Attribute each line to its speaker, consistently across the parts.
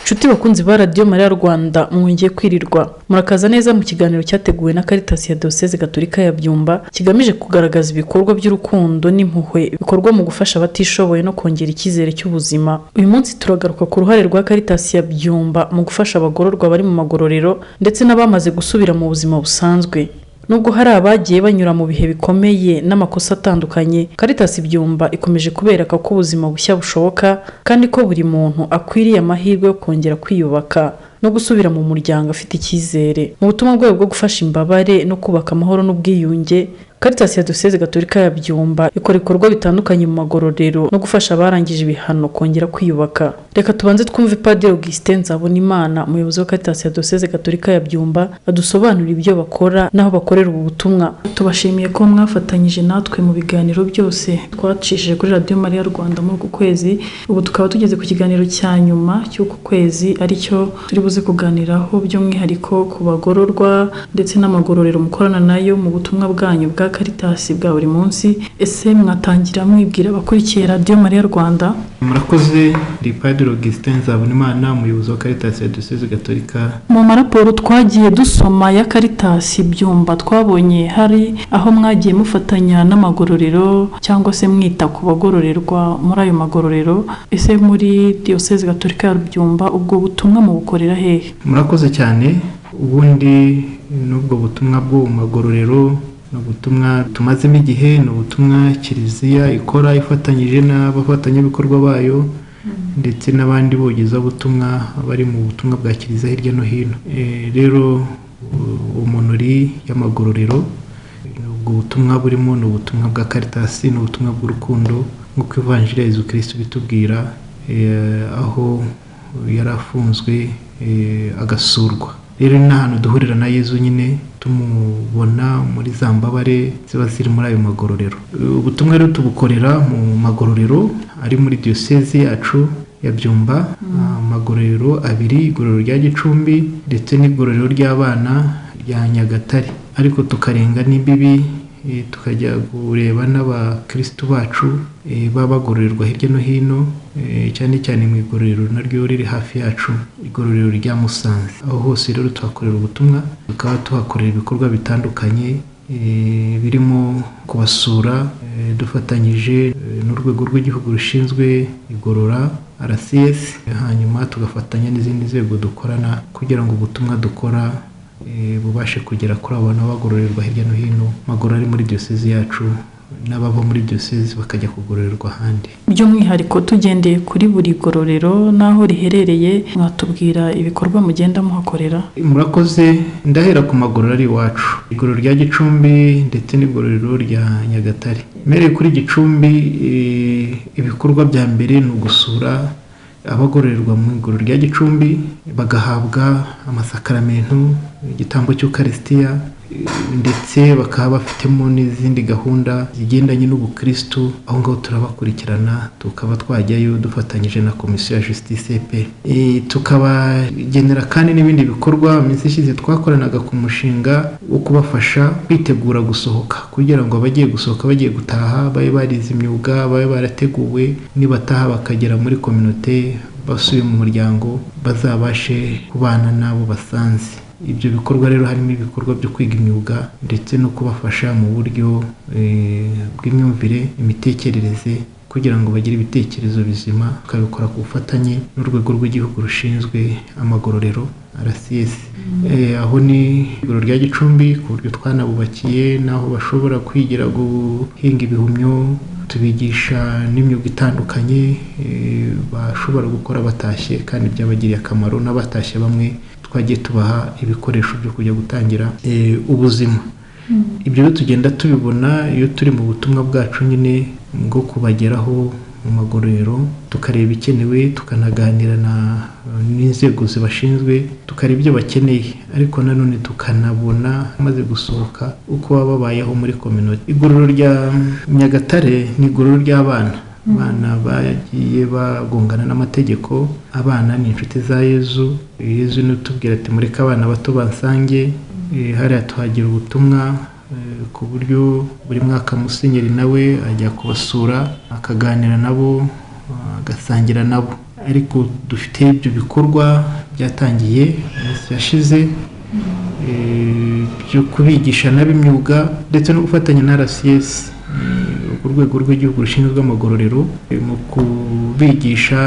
Speaker 1: Nshuti bakunzi ba Radio Maria Rwanda mwongeye kwirirwa murakaza neza mu kiganiro cyateguwe na Caritas ya Diocese Gatolika ya Byumba kigamije kugaragaza ibikorwa by'urukundo n'impuhwe bikorwa mu gufasha abatishoboye no kongera icyizere cy'ubuzima. Uyu munsi turagaruka ku ruhare rwa Caritas ya Byumba mu gufasha abagororwa bari mu magororero ndetse n'abamaze gusubira mu buzima busanzwe. Nubwo hari abagiye banyura mu bihe bikomeye n'amakosa atandukanye, Caritas Byumba ikomeje kubereka ko ubuzima bushya bushoboka kandi ko buri muntu akwiriye amahirwe yo kongera kwiyubaka no gusubira mu muryango afite icyizere. Mu butumwa bwayo bwo gufasha imbabare no kubaka amahoro n'ubwiyunge, Caritas ya Diocese Gatolika ya Byumba ikora ibikorwa bitandukanye mu magororero no gufasha abarangije ibihano kongera kwiyubaka. Reka tubanze twumve Padiri Augustin Nzabonimana, umuyobozi wa Caritas ya Diocese Gatolika ya Byumba, adusobanurira ibyo bakora naho bakorera ubu butumwa. Tubashimiye ko mwafatanyije natwe mu biganiro byose twacishije kuri Radio Maria Rwanda muri uku kwezi. Ubu tukaba tugeze ku kiganiro cya nyuma cy'uku kwezi, aricyo turi buze kuganiraho by'umwihariko ku bagororwa ndetse n'amagororero mukorana nayo mu butumwa bwanyu bwa Caritas bwa buri munsi. Ese mwatangira mwibwira abakurikiye Radio Maria Rwanda?
Speaker 2: Murakoze. Ndi Padiri Augustin Nzabonimana, umuyobozi wa Caritas ya Diocese Gatolika.
Speaker 1: Mu maraporo twagiye dusoma ya Caritas Byumba twabonye hari aho mwagiye mufatanya n'amagororero cyangwa se mwita ku bagororerwa muri ayo magororero. Ese muri Diocese Gatolika ya Byumba ubwo butumwa mu bukorera hehe?
Speaker 2: Murakoze cyane. Ubundi n'ubwo butumwa bwo mu magororero n'ubutumwa tumazemo igihe, n'ubutumwa Kiliziya ikora ifatanyije n'abafatanyabikorwa bayo ndetse n'abandi bogeza butumwa bari mu butumwa bwa Kiliziya hirya no hino. Rero umunuri y'amagororero ubwo butumwa burimo n'ubutumwa bwa Caritas, n'ubutumwa bw'urukundo nk'uko Evangelii ya Yezu Kristo bitubwira, aho yarafunzwe agasurwa. Rero ni ahantu duhurira na Yezu nyine tumubona muri za mbabare ziba ziri muri ayo magororero. Ubutumwa rero tubukorera mu magororero ari muri Diocese yacu ya Byumba, amagororero abiri, igororero rya Gicumbi ndetse n'igororero ry'abana rya Nyagatare. Ariko tukarenga n'imbibi tukajya kureba n'abakristo bacu babagororerwa hirya no hino, cyane cyane mu igororero naryo riri hafi yacu, igororero rya Musanze. Aho hose rero tuhakorera ubutumwa, tukaba tuhakorera ibikorwa bitandukanye birimo kubasura dufatanyije n'urwego rw'igihugu rushinzwe igorora RCS, hanyuma tugafatanya n'izindi nzego dukorana kugira ngo ubutumwa dukora bubashe kugera kuri abo bagororerwa hirya no hino magorora ari muri Diocese yacu n'abava muri Diocese bakajya kugororerwa ahandi.
Speaker 1: By'umwihariko tugendeye kuri buri gororero naho riherereye, mwatubwira ibikorwa mugenda muhakorera?
Speaker 2: Murakoze. Ndahera ku magororero ari iwacu, igororero rya Gicumbi ndetse n'igororero rya Nyagatare. Mere kuri Gicumbi, ibikorwa bya mbere ni ugusura abagororerwa mu igororero rya Gicumbi bagahabwa amasakaramentu, igitambo cy'Ukaristiya, ndetse bakaba bafitemo n'izindi gahunda zigendanye n'ubukristo. Aho ngaho turabakurikirana, tukaba twajyayo dufatanyije na Komisiyo ya Justice EP. Tukabagenera kandi n'ibindi bikorwa. Iminsi ishize twakoranaga ku mushinga wo kubafasha kwitegura gusohoka, kugira ngo abagiye gusohoka, bagiye gutaha, babe barize imyuga, babe barateguwe, nibataha bakagera muri communauté basuye mu muryango bazabashe kubana nabo basanze. ibyo bikorwa rero harimo ibikorwa byo kwiga imyuga ndetse no kubafasha mu buryo bw'imyumvire, imitekerereze, kugira ngo bagire ibitekerezo bizima. Tukabikora ku bufatanye n'urwego rw'igihugu rushinzwe amagororero RCS. Aho ni igororero rya Gicumbi, ku buryo twanabubakiye n'aho bashobora kwigira guhinga ibihumyo. Tubigisha n'imyuga itandukanye bashobora gukora batashye kandi byabagiriye akamaro. N'abatashye bamwe twagiye tubaha ibikoresho byo kujya gutangira ubuzima. Ibyo tugenda tubibona iyo turi mu butumwa bwacu nyine bwo kubageraho mu magororero, tukareba ikenewe, tukanaganira n'inzego zibashinzwe, tukareba ibyo bakeneye, ariko nanone tukanabona maze gusohoka uko baba babayeho muri community. Igororero rya Nyagatare ni igororero ry'abana. Abana bagiye bagongana n'amategeko. Abana ni inshuti za Yezu. Yezu ni utubwira ati mureke abana bato bansange. Hariya tuhagira ubutumwa ku buryo buri mwaka musenyeri nawe ajya kubasura akaganira nabo, agasangira nabo. Ariko dufite ibyo bikorwa byatangiye iminsi yashize byo kubigisha n'ab'imyuga ndetse no gufatanya na RCS, urwego rw'igihugu rushinzwe amagororero, mu kubigisha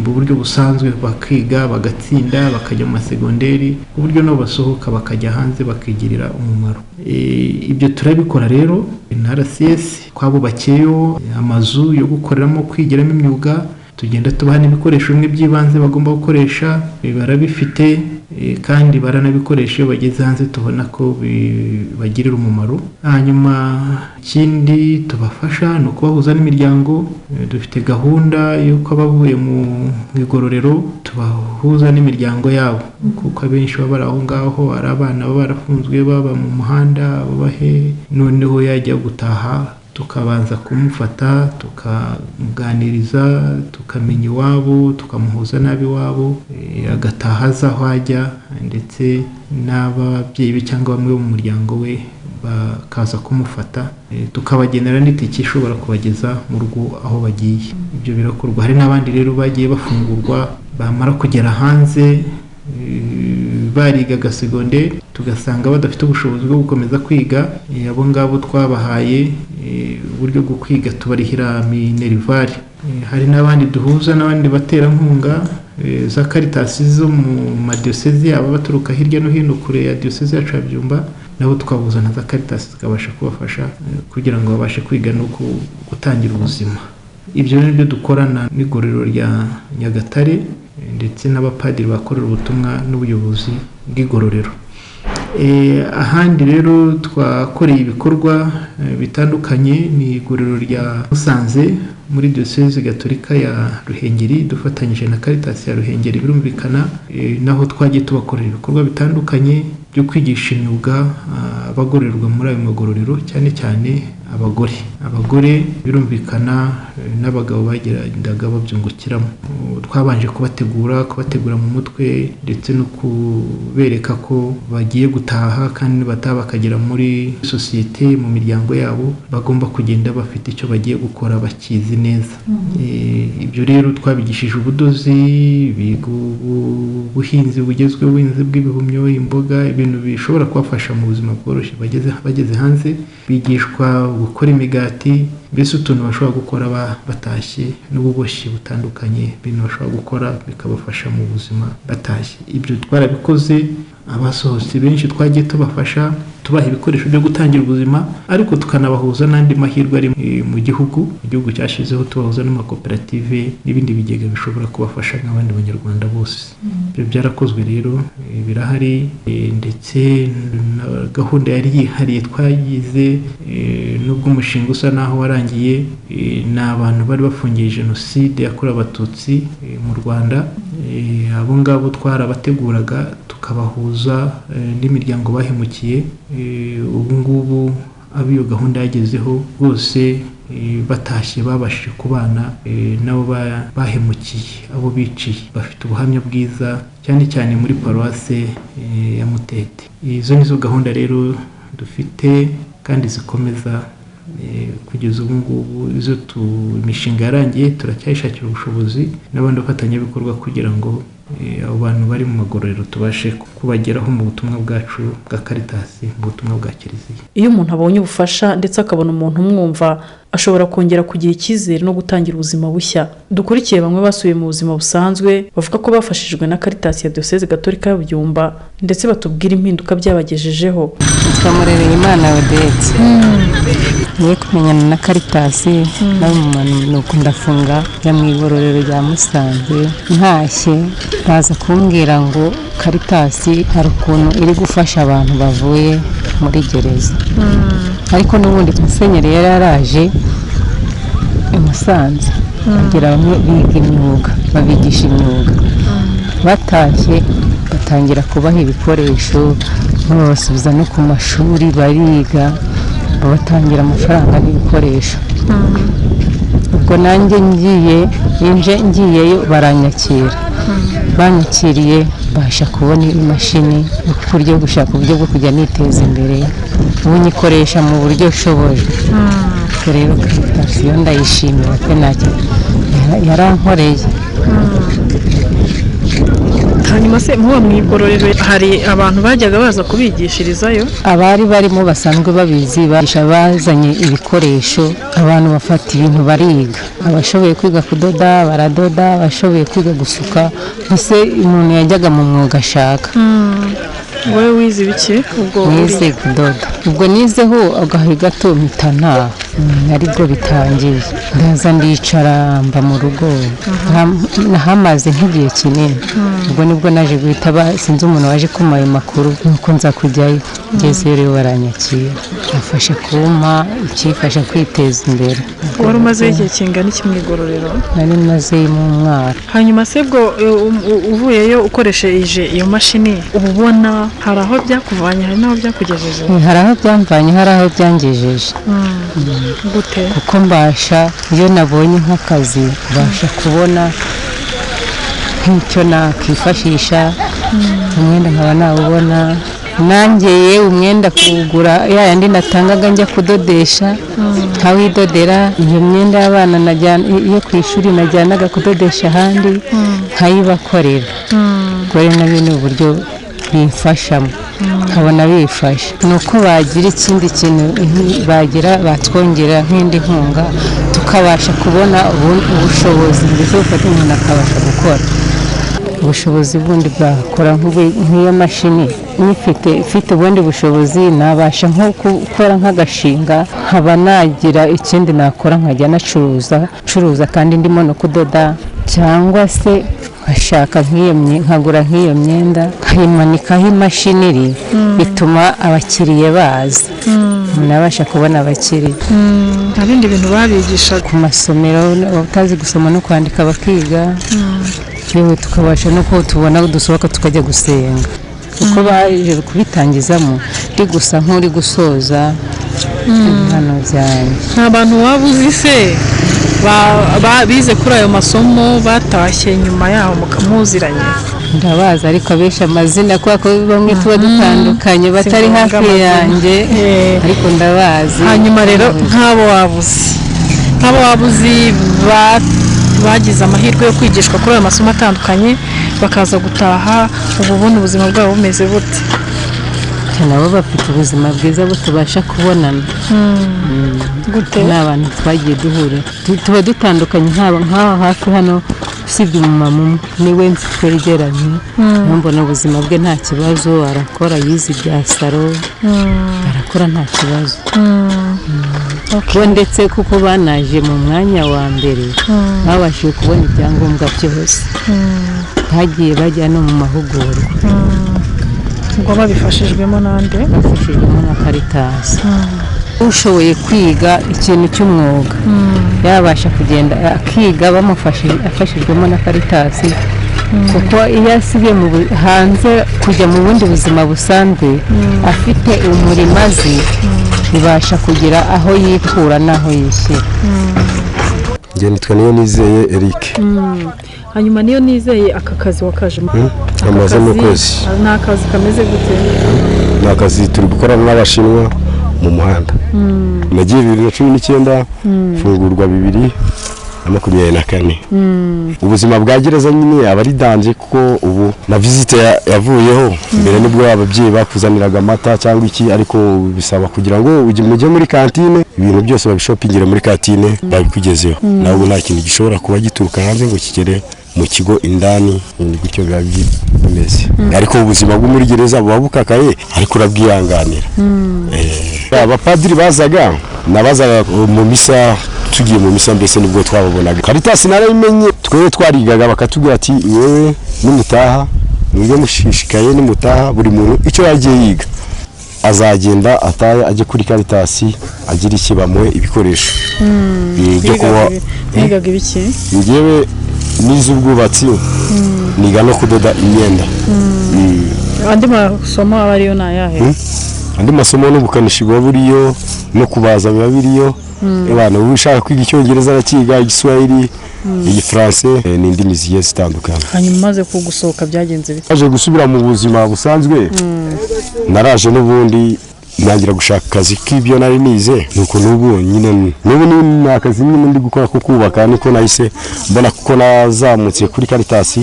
Speaker 2: mu buryo busanzwe, bakiga bagatsinda bakajya mu masegonderi, ku buryo nabo basohoka bakajya hanze bakigirira umumaro. Ibyo turabikora rero na RCS. Twabubakiyeyo amazu yo gukoreramo, kwigiramo imyuga. Tugenda tubaha n'ibikoresho bimwe by'ibanze bagomba gukoresha, barabifite kandi baranabikoresha iyo bageze hanze, tubona ko bagirira umumaro. Hanyuma ikindi tubafasha ni ukubahuza n'imiryango. Dufite gahunda y'uko abavuye mu igororero tubahuza n'imiryango yabo, kuko abenshi baba bari aho ngaho, ari abana baba barafunzwe, baba mu muhanda, babahe. Noneho yajya gutaha tukabanza kumufata, tukamuganiriza, tukamenya iwabo, tukamuhuza n'ab'iwabo, agataha aza aho ajya, ndetse n'ababyeyi be cyangwa bamwe mu muryango we bakaza kumufata, tukabagenera n'itike ishobora kubageza mu rugo aho bagiye. Ibyo birakorwa. Hari n'abandi rero bagiye bafungurwa, bamara kugera hanze barigaga segonderi, tugasanga badafite ubushobozi bwo gukomeza kwiga. Abo ngabo twabahaye uburyo bwo kwiga, tubarihira minerivare. Hari n'abandi duhuza n'abandi baterankunga za Caritas zo mu madiyosezi yabo baturuka hirya no hino kure ya diyosezi yacu ya Byumba, nabo twabuza na za Caritas zikabasha kubafasha kugira ngo babashe kwiga no gutangira ubuzima. Ibyo ni byo dukorana n'igororero rya Nyagatare ndetse n'abapadiri bakorera ubutumwa n'ubuyobozi bw'igororero. Ahandi rero twakoreye ibikorwa bitandukanye ni igororero rya Musanze muri diyosezi gatolika ya Ruhengeri, dufatanyije na Caritas ya Ruhengeri. Birumvikana naho twagiye tubakorera ibikorwa bitandukanye byo kwigisha imyuga abagororerwa muri ayo magororero, cyane cyane abagore birumvikana n'abagabo bagendaga babyungukiramo. Twabanje kubategura mu mutwe ndetse no kubereka ko bagiye gutaha, kandi bataha bakagera muri sosiyete, mu miryango yabo, bagomba kugenda bafite icyo bagiye gukora bakizi neza. Ibyo rero twabigishije ubudozi, ubuhinzi bugezweho, ubuhinzi bw'ibihumyo, imboga, ibintu bishobora kubafasha mu buzima bworoshye bageze hanze. Bigishwa gukora imigati, mbese utuntu bashobora gukora batashye, n'ububoshyi butandukanye, ibintu bashobora gukora bikabafasha mu buzima batashye. Ibyo twarabikoze. Abasohotse benshi twagiye tubafasha, tubaha ibikoresho byo gutangira ubuzima, ariko tukanabahuza n'andi mahirwe ari mu gihugu cyashizeho, tubahuza n'amakoperative n'ibindi bigega bishobora kubafasha nk'abandi banyarwanda bose. Ibyo byarakozwe rero, birahari. Ndetse na gahunda yari yihariye twagize, nubwo umushinga usa naho warangiye, ni abantu bari bafungiye jenoside yakorewe Abatutsi mu Rwanda. Abo ngabo twarabateguraga tukabahuza n'imiryango bahemukiye. Ubu ngubu abo iyo gahunda yagezeho bose batashye babashije kubana nabo bahemukiye, abo biciye, bafite ubuhamya bwiza, cyane cyane muri paruwase ya Mutete. Izo nizo gahunda rero dufite kandi zikomeza kugeza ubu ngubu. Imishinga yarangiye, turacyayishakira ubushobozi n'abandi bafatanyabikorwa kugira ngo abo bantu bari mu magororero tubashe kubageraho mu butumwa bwacu bwa Caritas, mu butumwa bwa Kiliziya.
Speaker 1: Iyo umuntu abonye ubufasha ndetse akabona umuntu umwumva, ashobora kongera kugira icyizere no gutangira ubuzima bushya. Dukurikiye bamwe basubiye mu buzima busanzwe bavuga ko bafashijwe na Caritas ya Diyoseze Gatolika ya Byumba ndetse batubwira impinduka byabagejejeho.
Speaker 3: Twamurereye Imana Odette niye kumenyana na Caritas nawe umuntu nuko ndafunga ya mu igororero rya Musanze, ntashye baza kumbwira ngo Caritas hari ukuntu iri gufasha abantu bavuye muri gereza. Ariko n'ubundi Musenyeri yari yaraje i Musanze kugira ngo bige imyuga, babigisha imyuga. Batashye batangira kubaha ibikoresho, babasubiza no ku mashuri bariga, babatangira amafaranga n'ibikoresho. Ubwo nanjye ngiyeyo baranyakira, banyakiriye basha kubona imashini uburyo gushaka uburyo bwo kujya niteza imbere, ubu nyikoresha mu buryo nshoboye. Rero Caritas ndayishimira pe ntacyo yarankoreye.
Speaker 1: Hanyuma se muba mu igororero hari abantu bajyaga baza kubigishirizayo? Abari
Speaker 3: barimo basanzwe babizi, bazanye ibikoresho, abantu bafata ibintu bariga. Abashoboye kwiga kudoda baradoda, abashoboye kwiga gusuka, mbese umuntu yajyaga mu mwuga ashaka.
Speaker 1: Wowe wize ibiki?
Speaker 3: Nize kudoda. Ubwo nizeho agahe gato mpitana, aribwo bitangiye. Ndaza ndicara mba mu rugo, nahamaze nk'igihe kinini. Ubwo nibwo naje guhita sinzi umuntu waje kuma ayo makuru, nuko nza kujyayo. Ngezeyo rero baranyakira, bafasha kumpa ikifasha kwiteza imbere.
Speaker 1: Wari umaze igihe kingana iki mu igororero?
Speaker 3: Nari maze mu mwaka.
Speaker 1: Hanyuma se bwo uvuyeyo ukoresheje iyo mashini, uba ubona hari aho byakuvanye, hari n'aho byakugejeje?
Speaker 3: Hari aho byamvanye, hari aho byangejeje.
Speaker 1: Gute?
Speaker 3: Kuko mbasha, iyo nabonye nk'akazi mbasha kubona nk'icyo nakifashisha, umwenda nkaba nawubona. Nangeye umwenda kuwugura yandi natangaga njya kudodesha, nkawidodera. Iyo myenda y'abana iyo ku ishuri najyanaga kudodesha ahandi nkayibakorera. Ubwo rero nabyo ni uburyo bimfashamo, nkabona bifasha. Ni uko bagira ikindi kintu batwongera nk'indi nkunga, tukabasha kubona ubushobozi ndetse bufata umuntu akabasha gukora. Ubushobozi bundi bwakora nk'iyo mashini ifite ubundi bushobozi, nabasha nko gukora nk'agashinga, nkaba nagira ikindi nakora nkajya nacuruza kandi ndimo no kudoda, cyangwa se nkashaka nkagura nk'iyo myenda nkayimanikaho imashini iri, bituma abakiriye baza, nabasha kubona abakiriya.
Speaker 1: Nta bindi bintu babigisha
Speaker 3: ku masomero, utazi gusoma no kwandika bakiga, yewe tukabasha no ko tubona dusohoka tukajya gusenga. Uko baje kubitangizamo ndi gusa nk'uri gusoza impano byanjye.
Speaker 1: Nta bantu waba uzi se bize kuri ayo masomo batashye nyuma yaho mukamuziranye?
Speaker 3: Ndabaza ariko abenshi amazina kubera ko bamwe tuba dutandukanye batari hafi yanjye, ariko ndabazi. Hanyuma
Speaker 1: rero nk'abo wabuzi bagize amahirwe yo kwigishwa kuri ayo masomo atandukanye bakaza gutaha, ubundi ubuzima bwabo bumeze bute?
Speaker 3: Nabo bafite ubuzima bwiza tubasha kubonana.
Speaker 1: Gute?
Speaker 3: Ni abantu twagiye duhura, tuba dutandukanye nk'aho hafi hano, usibye umumama umwe niwe nzi twegeranye. Mbona ubuzima bwe nta kibazo, arakora, yize ibya saro, arakora nta kibazo. Ndetse kuko banaje mu mwanya wa mbere, babashije kubona ibyangombwa byose, bagiye bajya no mu mahugurwa.
Speaker 1: Ubwo babifashijwemo nande?
Speaker 3: Bafashijwemo na Caritas. Ushoboye kwiga ikintu cy'umwuga yabasha kugenda akiga afashijwemo na Caritas, kuko iyo asigaye hanze kujya mu bundi buzima busanzwe, afite umurimo azi, ibasha kugira aho yikura n'aho yishyira.
Speaker 4: Njye nitwa Niyonizeye Eric.
Speaker 1: Hanyuma Niyonizeye, aka kazi wakajemo
Speaker 4: amaze mu kwezi.
Speaker 1: Ni akazi kameze gute?
Speaker 4: Ni akazi turi gukora n'Abashinwa mu muhanda. Nagiye 2019 fungurwa 2 na 24 ubuzima bwa gereza nyine aba ari danje kuko ubu na visite yavuyeho mbere nibwo ababyeyi bakuzaniraga amata cyangwa iki ariko bisaba kugira ngo mujye muri kantine ibintu byose babishopingire muri kantine babikugezeho nawe nta kintu gishobora kuba gituruka hanze ngo kigere mu kigo indani gutyo biba bimeze ariko ubuzima bwo muri gereza buba bukakaye ariko urabwihanganira abapadiri bazaga nabazaga mu misa tugiye mu misa mbese nibwo twababonaga Caritas narayimenye twe twarigaga bakatubwira ati yewe nimutaha mwige mushishikaye nimutaha buri muntu icyo yagiye yiga azagenda ataye ajye kuri Caritas agira ikibamwe ibikoresho byo kuba
Speaker 1: nigaga ibiki
Speaker 4: ngewe n'iz'ubwubatsi niga no kudoda imyenda
Speaker 1: andi masomo aba ariyo nayahe
Speaker 4: andi masomo n'ubukanishi bwa buriyo no kubaza biba biriyo abana ushaka kwiga icyongereza arakiga igiswahili igifaransa n'indimi zigiye zitandukanye
Speaker 1: hanyuma maze kugusohoka byagenze bite
Speaker 4: aje gusubira mu buzima busanzwe naraje n'ubundi nangira gushaka akazi k'ibyo nari nize nuko n'ubu nyine n'ubu ni akazi nyine ndi gukora ko kubaka niko nahise mbona kuko nazamutse kuri Caritas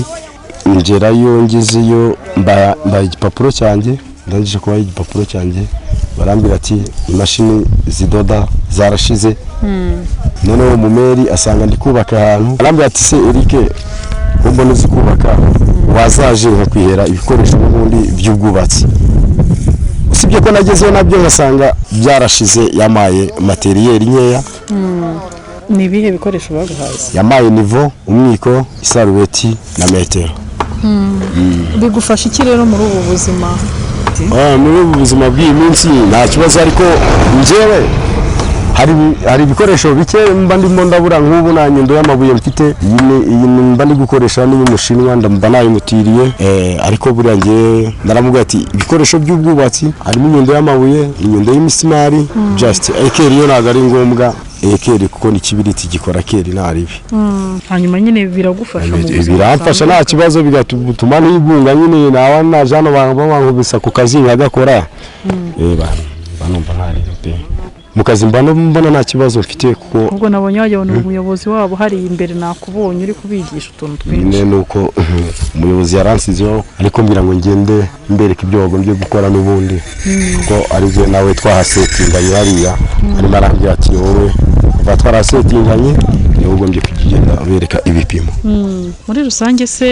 Speaker 4: ngerayo ngezeyo mba igipapuro cyanjye ndangije kuba igipapuro cyanjye barambira ati imashini zidoda zarashize noneho umumeri asanga ndi kubaka ahantu barambira ati se Eric ubwo nuzi kubaka wazaje nkakwihera ibikoresho n'ubundi by'ubwubatsi usibye ko nagezeho nabyo nkasanga byarashize yamaye materiyeri nkeya
Speaker 1: ni ibihe bikoresho baguhaye
Speaker 4: yamaye nivo umwiko isarubeti na metero
Speaker 1: bigufasha iki rero muri ubu buzima
Speaker 4: muri ubu buzima bw'iyi minsi nta kibazo ariko njyewe hari ibikoresho bike mba ndimo ndabura nk'ubu na nyundo y'amabuye mfite iyi mba ndi gukoresha n'iy'umushinwa mba nayimutiriye ariko buriya njye naramubwira ati ibikoresho by'ubwubatsi harimo inyundo y'amabuye inyundo y'imisumari just ekeri yo ntabwo ari ngombwa ekeri kuko n'ikibiriti gikora keri ntaribi
Speaker 1: hanyuma nyine biragufasha mu buzima
Speaker 4: biramfasha nta kibazo bigatuma ntigunga nyine nawe naje hano bankubisa ku kazi nkagakora banumva ntaribi mu kazi mbona nta kibazo mfite kuko
Speaker 1: ubwo nabonye wajyana umuyobozi wabo hari imbere nakubonye uri kubigisha utuntu twinshi
Speaker 4: nuko umuyobozi yaransizeho ariko mbira ngo ngende mbereka ibyo bagombye gukora n'ubundi kuko ari byo nawe twahasetinganye hariya arimo arambwira ati wowe kuva twarasetinganye niwe ugombye kugenda bereka ibipimo
Speaker 1: muri rusange se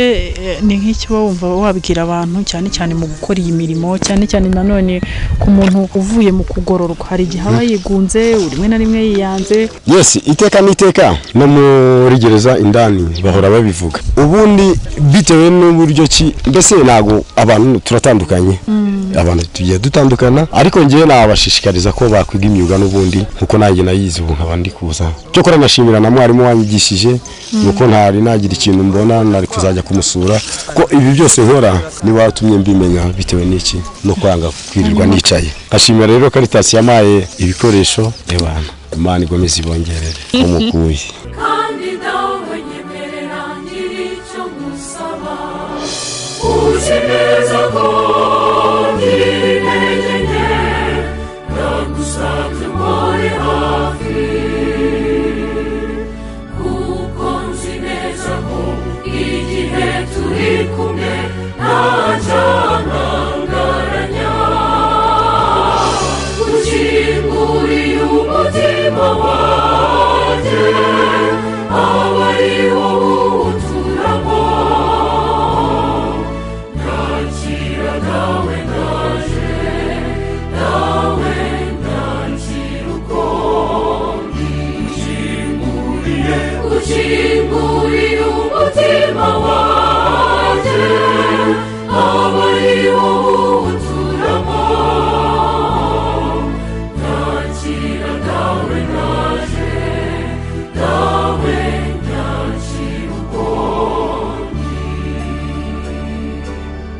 Speaker 1: ni nk'iki wumva wabwira abantu cyane cyane mu gukora iyi mirimo cyane cyane nanone ku muntu uvuye mu kugororwa hari igihe aba yigunze rimwe na rimwe yiyanze
Speaker 4: yes iteka n'iteka no muri gereza indani bahora babivuga ubundi bitewe n'uburyo ki mbese ntago abantu turatandukanye abantu tugiye dutandukana ariko ngiye nabashishikariza ko bakwiga imyuga n'ubundi kuko nanjye nayize ubu nkaba ndi kuza cyo kora nashimira na mwarimu wanyigishije nuko ntari nagira ikintu mbona nari kuzajya kumusura ko ibi byose nkora ni batumye mbimenya bitewe n'iki no kwanga kwirirwa nicaye ashimira rero Caritas yamaye ibikoresho ebana Imana igomeze ibongerere umukuye
Speaker 5: kandi dawe nyemerera ngiricyo musaba ushimeza ko ngimenye ndagusabye muri hafi kuko nzi neza ko igihe turi kumwe ntacyanangaranya ukinguriye umutima wanjye aba ari wowe uturamo nakira nawe naje nawe nakira uko ukinguriye umutima wanjye aba ari wowe uturamo nakira nawe naje nawe nakira uko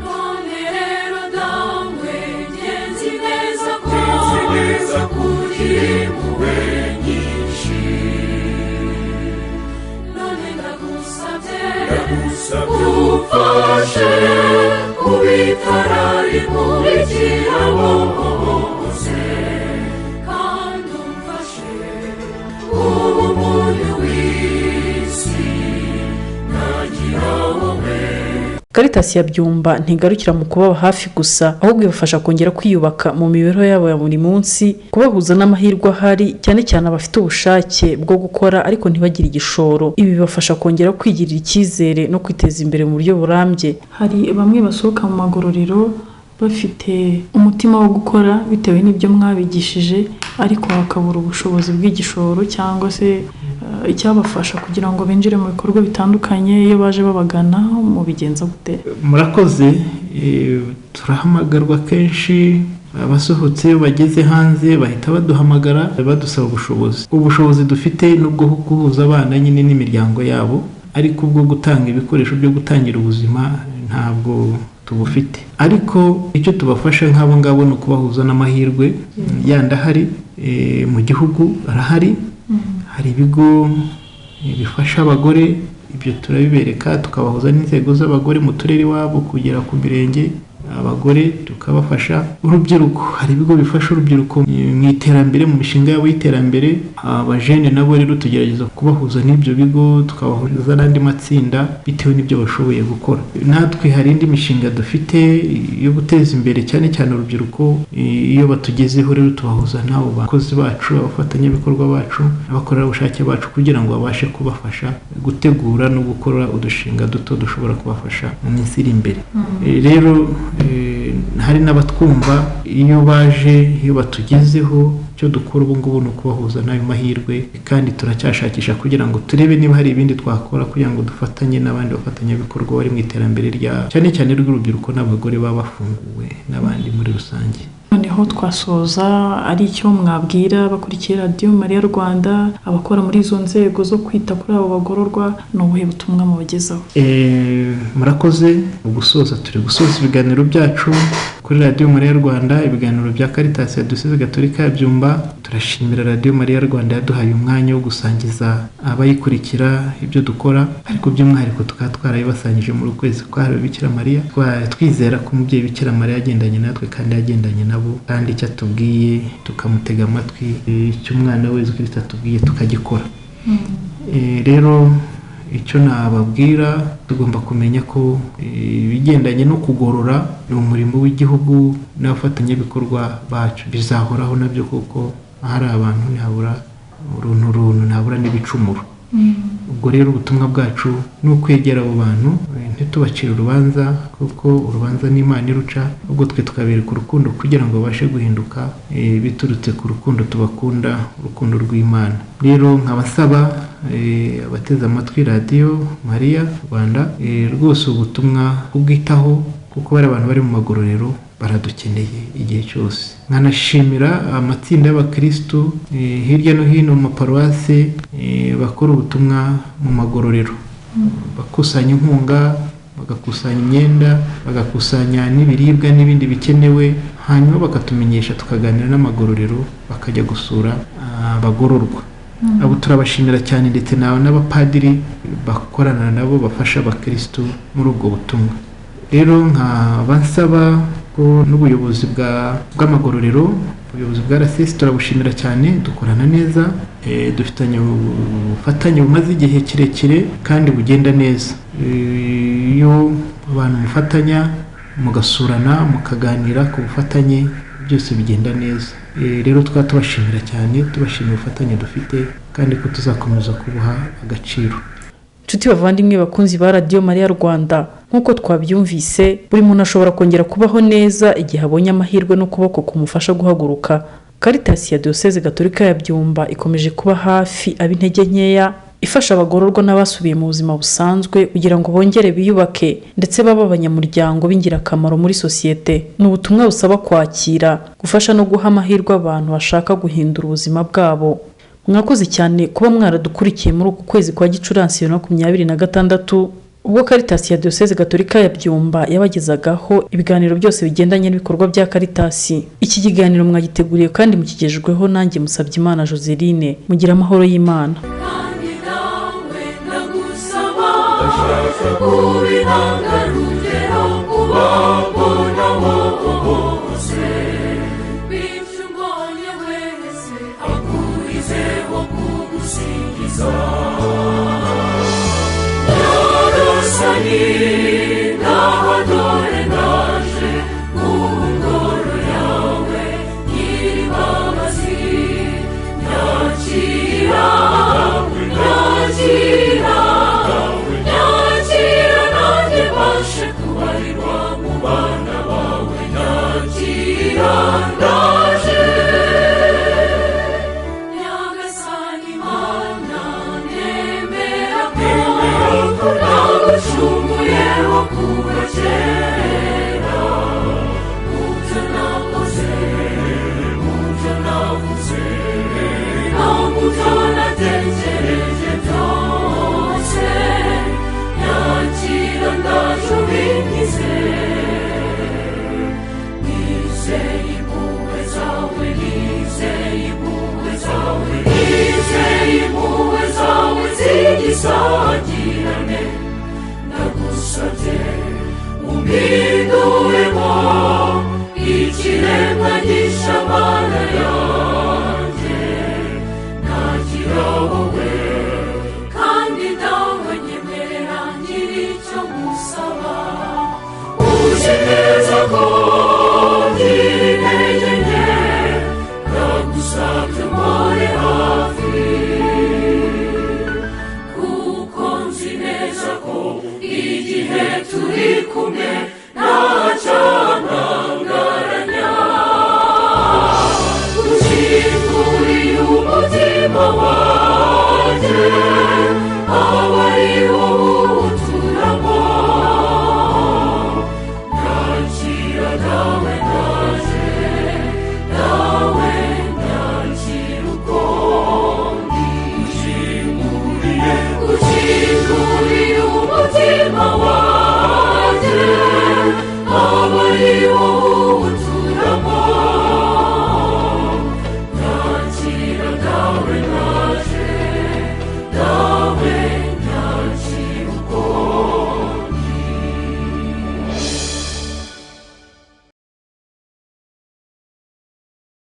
Speaker 5: none rero dawe ngenzi neza ko kuri muwe nyinshi none ndagusabye umfashe kubitara rimurikira bose kandi umfashe ubu umuntu wiza
Speaker 1: Caritas ya Byumba ntigarukira mu kubaba hafi gusa, ahubwo ibafasha kongera kwiyubaka mu mibereho yabo ya buri munsi, kubahuza n'amahirwe ahari, cyane cyane abafite ubushake bwo gukora ariko ntibagire igishoro. Ibi bibafasha kongera kwigirira icyizere no kwiteza imbere mu buryo burambye. Hari bamwe basohoka mu magororero bafite umutima wo gukora bitewe n'ibyo mwabigishije, ariko bakabura ubushobozi bw'igishoro cyangwa se icyabafasha kugira ngo binjire mu bikorwa bitandukanye. Iyo baje babagana mu bigenza gute?
Speaker 2: Murakoze. Turahamagarwa kenshi, abasohotse iyo bageze hanze bahita baduhamagara badusaba ubushobozi dufite n'ubwo guhuza abana nyine n'imiryango yabo, ariko ubwo gutanga ibikoresho byo gutangira ubuzima ntabwo tubufite. Ariko icyo tubafasha nk'abo ngabo ni ukubahuza n'amahirwe yandi ahari mu gihugu. Arahari, hari ibigo bifasha abagore, ibyo turabibereka, tukabahuza n'inzego z'abagore mu turere iwabo kugera ku mirenge. Abagore tukabafasha. Urubyiruko, hari ibigo bifasha urubyiruko mu iterambere, mu mishinga yabo y'iterambere. Abajene nabo rero tugerageza kubahuza n'ibyo bigo, tukabahuza n'andi matsinda bitewe n'ibyo bashoboye gukora. Natwe hari indi mishinga dufite yo guteza imbere cyane cyane urubyiruko. Iyo batugezeho rero tubahuza n'abo bakozi bacu, abafatanyabikorwa bacu, abakorerabushake bacu, kugira ngo babashe kubafasha gutegura no gukora udushinga duto dushobora kubafasha mu minsi iri imbere. Rero hari n'abatwumva, iyo baje, iyo batugezeho, icyo dukora ubu ngubu ni ukubahuza n'ayo mahirwe, kandi turacyashakisha kugira ngo turebe niba hari ibindi twakora kugira ngo dufatanye n'abandi bafatanyabikorwa bari mu iterambere cyane cyane ry'urubyiruko n'abagore baba bafunguwe n'abandi muri rusange.
Speaker 1: Noneho twasoza ari icyo mwabwira bakurikiye Radio Mariya Rwanda, abakora muri izo nzego zo kwita kuri abo bagororwa, ni ubuhe butumwa mubagezaho?
Speaker 2: Murakoze. Turi gusoza ibiganiro byacu kuri Radio Mariya Rwanda, ibiganiro bya Caritas ya Diyoseze Gatolika ya Byumba. Turashimira Radio Mariya Rwanda yaduhaye umwanya wo gusangiza abayikurikira ibyo dukora, ariko by'umwihariko tukaba twarabibasangije muri ukwezi kwahariwe Bikira Mariya. Twizera ko umubyeyi Bikira Mariya yagendanye natwe kandi yagendanye nabo, kandi icyo atubwiye tukamutega amatwi, icyo umwana we Yezu Kristo atubwiye tukagikora. Rero icyo nababwira, tugomba kumenya ko ibigendanye no kugorora ni umurimo w'igihugu n'abafatanyabikorwa bacu, bizahoraho nabyo, kuko hari abantu ntihabura uruntu, ntihabura n'ibicumuro. Ubwo rero ubutumwa bwacu ni ukwegera abo bantu, ntitubacire urubanza, kuko urubanza n'Imana iruca, ubwo twe tukabereka urukundo kugira ngo babashe guhinduka biturutse ku rukundo tubakunda, urukundo rw'Imana. Rero nkabasaba abateze amatwi Radio Mariya Rwanda, rwose ubutumwa kubwitaho, kuko bari abantu bari mu magororero baradukeneye igihe cyose. Nkanashimira amatsinda y'abakristo hirya no hino mu maparuwase bakora ubutumwa mu magororero, bakusanya inkunga, bagakusanya imyenda, bagakusanya n'ibiribwa n'ibindi bikenewe, hanyuma bakatumenyesha, tukaganira n'amagororero, bakajya gusura abagororwa. Abo turabashimira cyane, ndetse n'abapadiri bakorana nabo bafasha abakristo muri ubwo butumwa. Rero nkabasaba ko n'ubuyobozi bw'amagororero, ubuyobozi bwa RCS turabushimira cyane, dukorana neza, dufitanye ubufatanye bumaze igihe kirekire kandi bugenda neza. Iyo abantu mufatanya, mugasurana, mukaganira ku bufatanye, byose bigenda neza. Rero tukaba tubashimira cyane, tubashimira ubufatanye dufite, kandi ko tuzakomeza kubuha agaciro.
Speaker 1: Nshuti bavandimwe bakunzi ba Radio Mariya Rwanda, nk'uko twabyumvise, buri muntu ashobora kongera kubaho neza igihe abonye amahirwe n'ukuboko kumufasha guhaguruka. Caritas ya Diyoseze Gatolika ya Byumba ikomeje kuba hafi ab'intege nkeya, ifasha abagororwa n'abasubiye mu buzima busanzwe kugira ngo bongere biyubake, ndetse babe abanyamuryango b'ingirakamaro muri sosiyete. Ni ubutumwa busaba kwakira, gufasha no guha amahirwe abantu bashaka guhindura ubuzima bwabo. Mwakoze cyane kuba mwaradukurikiye muri uku kwezi kwa Gicurasi 2026, ubwo Caritas ya Diyoseze Gatolika ya Byumba yabagezagaho ibiganiro byose bigendanye n'ibikorwa bya Caritas. Iki kiganiro mwagiteguriye kandi mukigejweho nanjye Musabyimana Joseline. Mugira amahoro y'Imana.
Speaker 5: Yarosani wanjyeho kuva kera mu byo nakoze mu byo navuze no mu byo natekereje byose nyakira ndaje ubinkize nizeye impuhwe zawe nizeye impuhwe zawe nizeye impuhwe zawe zigisagirane ndagusabye umpinduremo ikiremwa gishya mana yanjye nagira wowe kandi nawe nyemerera ngira icyo musaba uzi neza ko